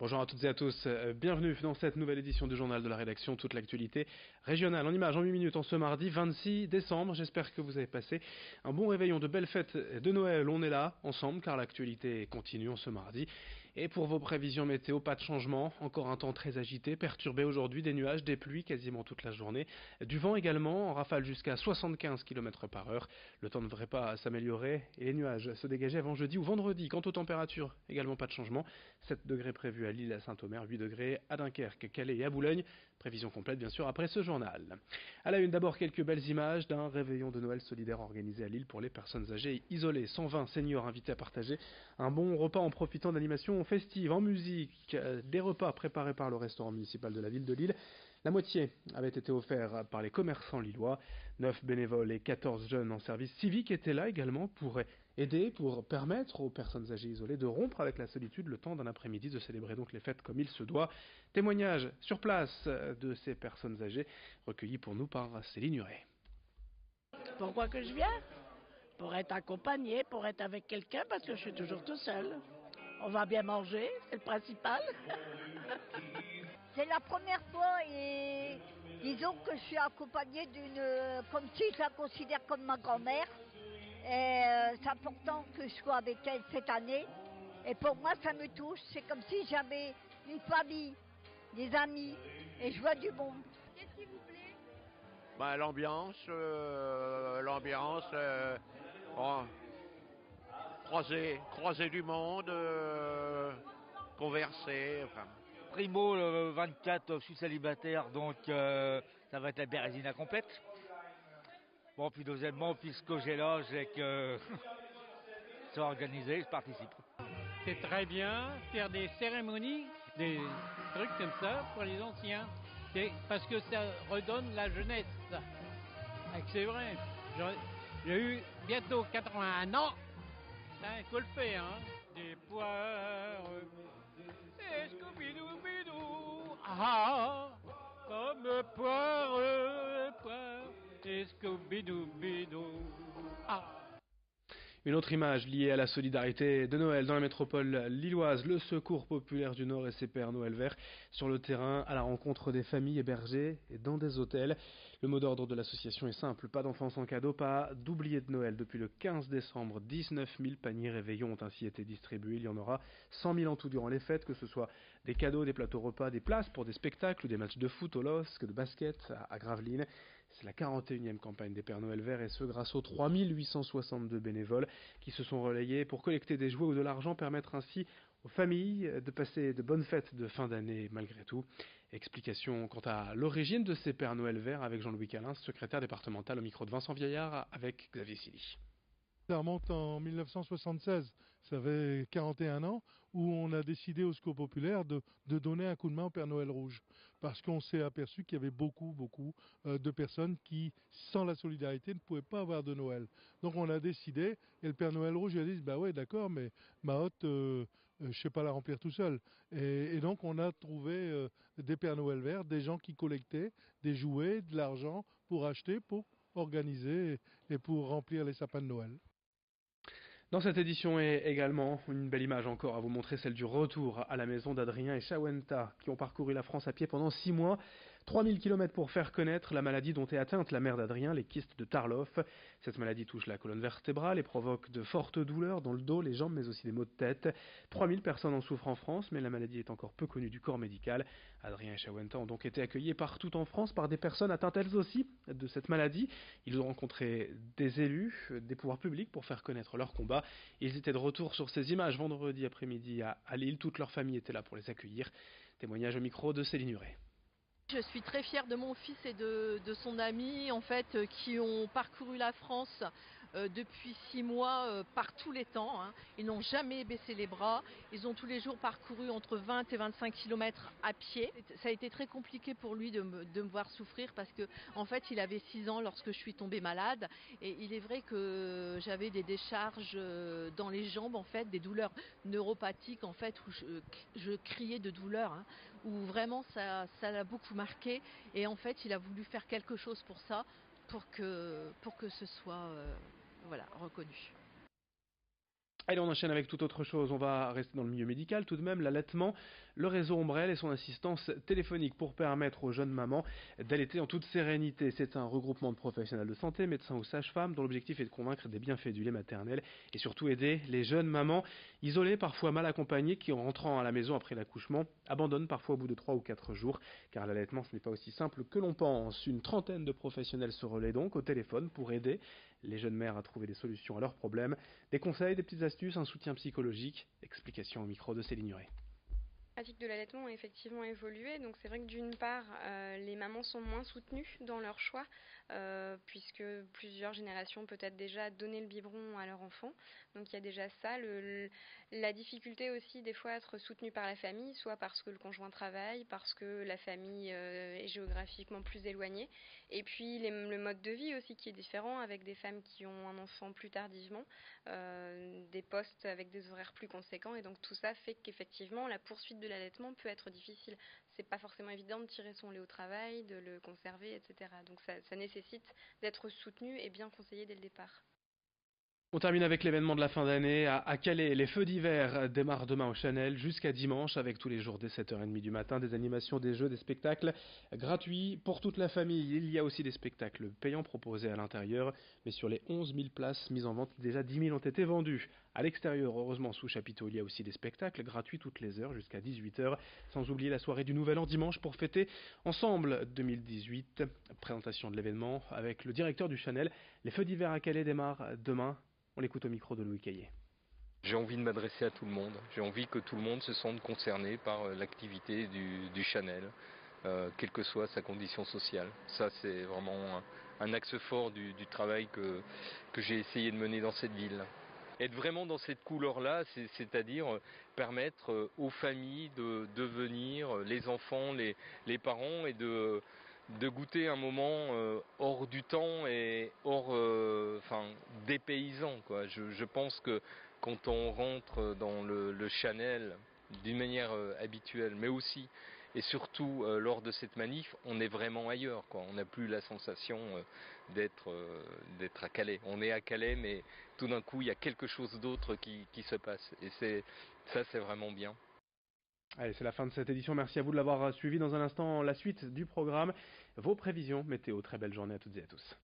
Bonjour à toutes et à tous, bienvenue dans cette nouvelle édition du journal de la rédaction, toute l'actualité régionale en images en 8 minutes en ce mardi 26 décembre. J'espère que vous avez passé un bon réveillon, de belles fêtes de Noël. On est là ensemble car l'actualité continue en ce mardi. Et pour vos prévisions météo, pas de changement, encore un temps très agité, perturbé aujourd'hui, des nuages, des pluies quasiment toute la journée, du vent également, en rafale jusqu'à 75 km par heure. Le temps ne devrait pas s'améliorer et les nuages se dégager avant jeudi ou vendredi. Quant aux températures, également pas de changement, 7 degrés prévus à Lille, à Saint-Omer, 8 degrés à Dunkerque, Calais et à Boulogne. Prévision complète bien sûr après ce journal. À la une, d'abord quelques belles images d'un réveillon de Noël solidaire organisé à Lille pour les personnes âgées et isolées. 120 seniors invités à partager un bon repas en profitant d'animations festives, en musique, des repas préparés par le restaurant municipal de la ville de Lille. La moitié avait été offerte par les commerçants lillois. 9 bénévoles et 14 jeunes en service civique étaient là également pour aider, pour permettre aux personnes âgées isolées de rompre avec la solitude le temps d'un après-midi, de célébrer donc les fêtes comme il se doit. Témoignage sur place de ces personnes âgées, recueillis pour nous par Céline Huret. Pourquoi que je viens? Pour être accompagné, pour être avec quelqu'un, parce que je suis toujours tout seul. On va bien manger, c'est le principal. C'est la première fois et disons que je suis accompagnée comme si je la considère comme ma grand-mère. Et c'est important que je sois avec elle cette année. Et pour moi, ça me touche. C'est comme si j'avais une famille, des amis, et je vois du monde. Qu'est-ce qui vous plaît? L'ambiance, bon, croiser du monde, converser, enfin. Primo, le 24, je suis célibataire, donc ça va être la bérésina complète. Bon, puis deuxièmement, puisque j'ai l'âge et que c'est organisé, je participe. C'est très bien, faire des cérémonies, des trucs comme ça pour les anciens. C'est parce que ça redonne la jeunesse. C'est vrai, j'ai eu bientôt 81 ans. Il faut le faire, hein. Des poires, et Scooby-Doo, ah, comme poire, et Scooby-Doo, ah. Une autre image liée à la solidarité de Noël dans la métropole lilloise, le Secours populaire du Nord et ses Pères Noël verts sur le terrain à la rencontre des familles hébergées et dans des hôtels. Le mot d'ordre de l'association est simple, pas d'enfants sans cadeaux, pas d'oubliés de Noël. Depuis le 15 décembre, 19 000 paniers réveillons ont ainsi été distribués. Il y en aura 100 000 en tout durant les fêtes, que ce soit des cadeaux, des plateaux repas, des places pour des spectacles ou des matchs de foot au LOSC, de basket à Gravelines. C'est la 41e campagne des Pères Noël verts et ce grâce aux 3862 bénévoles qui se sont relayés pour collecter des jouets ou de l'argent, permettre ainsi aux familles de passer de bonnes fêtes de fin d'année malgré tout. Explication quant à l'origine de ces Pères Noël verts avec Jean-Louis Calin, secrétaire départemental au micro de Vincent Vieillard avec Xavier Silly. Ça remonte en 1976, ça fait 41 ans, où on a décidé au Secours populaire de donner un coup de main au Père Noël rouge. Parce qu'on s'est aperçu qu'il y avait beaucoup de personnes qui, sans la solidarité, ne pouvaient pas avoir de Noël. Donc on a décidé, et le Père Noël rouge il a dit, bah ouais d'accord, mais ma hotte, je sais pas la remplir tout seul. Et donc on a trouvé des Pères Noël verts, des gens qui collectaient des jouets, de l'argent pour acheter, pour organiser et pour remplir les sapins de Noël. Dans cette édition est également une belle image encore à vous montrer, celle du retour à la maison d'Adrien et Shawenta qui ont parcouru la France à pied pendant 6 mois. 3000 km pour faire connaître la maladie dont est atteinte la mère d'Adrien, les kystes de Tarlov. Cette maladie touche la colonne vertébrale et provoque de fortes douleurs dans le dos, les jambes, mais aussi des maux de tête. 3000 personnes en souffrent en France, mais la maladie est encore peu connue du corps médical. Adrien et Shawenta ont donc été accueillis partout en France par des personnes atteintes elles aussi de cette maladie. Ils ont rencontré des élus, des pouvoirs publics pour faire connaître leur combat. Ils étaient de retour sur ces images vendredi après-midi à Lille. Toute leur famille était là pour les accueillir. Témoignage au micro de Céline Huret. Je suis très fière de mon fils et de son ami en fait qui ont parcouru la France depuis 6 mois par tous les temps. Ils n'ont jamais baissé les bras. Ils ont tous les jours parcouru entre 20 et 25 km à pied. Ça a été très compliqué pour lui de me voir souffrir parce que en fait il avait 6 ans lorsque je suis tombée malade et il est vrai que j'avais des décharges dans les jambes en fait, des douleurs neuropathiques en fait où je criais de douleur, où vraiment ça l'a beaucoup marqué et en fait il a voulu faire quelque chose pour ça, pour que ce soit reconnu. Allez, on enchaîne avec toute autre chose. On va rester dans le milieu médical tout de même. L'allaitement, le réseau Ombrelle et son assistance téléphonique pour permettre aux jeunes mamans d'allaiter en toute sérénité. C'est un regroupement de professionnels de santé, médecins ou sages-femmes, dont l'objectif est de convaincre des bienfaits du lait maternel et surtout aider les jeunes mamans isolées, parfois mal accompagnées, qui en rentrant à la maison après l'accouchement abandonnent parfois au bout de 3 ou 4 jours. Car l'allaitement, ce n'est pas aussi simple que l'on pense. Une trentaine de professionnels se relaient donc au téléphone pour aider les jeunes mères à trouver des solutions à leurs problèmes. Des conseils, des petites astuces, un soutien psychologique. Explication au micro de Céline Nuret. La pratique de l'allaitement a effectivement évolué, donc c'est vrai que d'une part, les mamans sont moins soutenues dans leur choix, puisque plusieurs générations peut-être déjà donné le biberon à leur enfant, donc il y a déjà ça, la difficulté aussi des fois à être soutenue par la famille, soit parce que le conjoint travaille, parce que la famille est géographiquement plus éloignée, et puis le mode de vie aussi qui est différent, avec des femmes qui ont un enfant plus tardivement, des postes avec des horaires plus conséquents, et donc tout ça fait qu'effectivement la poursuite de l'allaitement peut être difficile. C'est pas forcément évident de tirer son lait au travail, de le conserver, etc. Donc ça nécessite d'être soutenu et bien conseillé dès le départ. On termine avec l'événement de la fin d'année à Calais. Les feux d'hiver démarrent demain au Chanel jusqu'à dimanche avec tous les jours dès 7h30 du matin, des animations, des jeux, des spectacles gratuits pour toute la famille. Il y a aussi des spectacles payants proposés à l'intérieur, mais sur les 11 000 places mises en vente, déjà 10 000 ont été vendues. À l'extérieur, heureusement sous chapiteau, il y a aussi des spectacles gratuits toutes les heures jusqu'à 18h, sans oublier la soirée du Nouvel An dimanche pour fêter ensemble 2018. Présentation de l'événement avec le directeur du Chanel. Les feux d'hiver à Calais démarrent demain. On l'écoute au micro de Louis Caillé. J'ai envie de m'adresser à tout le monde. J'ai envie que tout le monde se sente concerné par l'activité du Chanel, quelle que soit sa condition sociale. Ça, c'est vraiment un axe fort du travail que j'ai essayé de mener dans cette ville. Être vraiment dans cette couleur-là, c'est-à-dire permettre aux familles de venir, les enfants, les parents, et de goûter un moment hors du temps et hors, dépaysant, quoi. Je pense que quand on rentre dans le Chanel d'une manière habituelle, mais aussi et surtout lors de cette manif, on est vraiment ailleurs, quoi. On n'a plus la sensation d'être à Calais. On est à Calais, mais tout d'un coup, il y a quelque chose d'autre qui se passe. Et c'est vraiment bien. Allez, c'est la fin de cette édition. Merci à vous de l'avoir suivi. Dans un instant, la suite du programme. Vos prévisions météo. Très belle journée à toutes et à tous.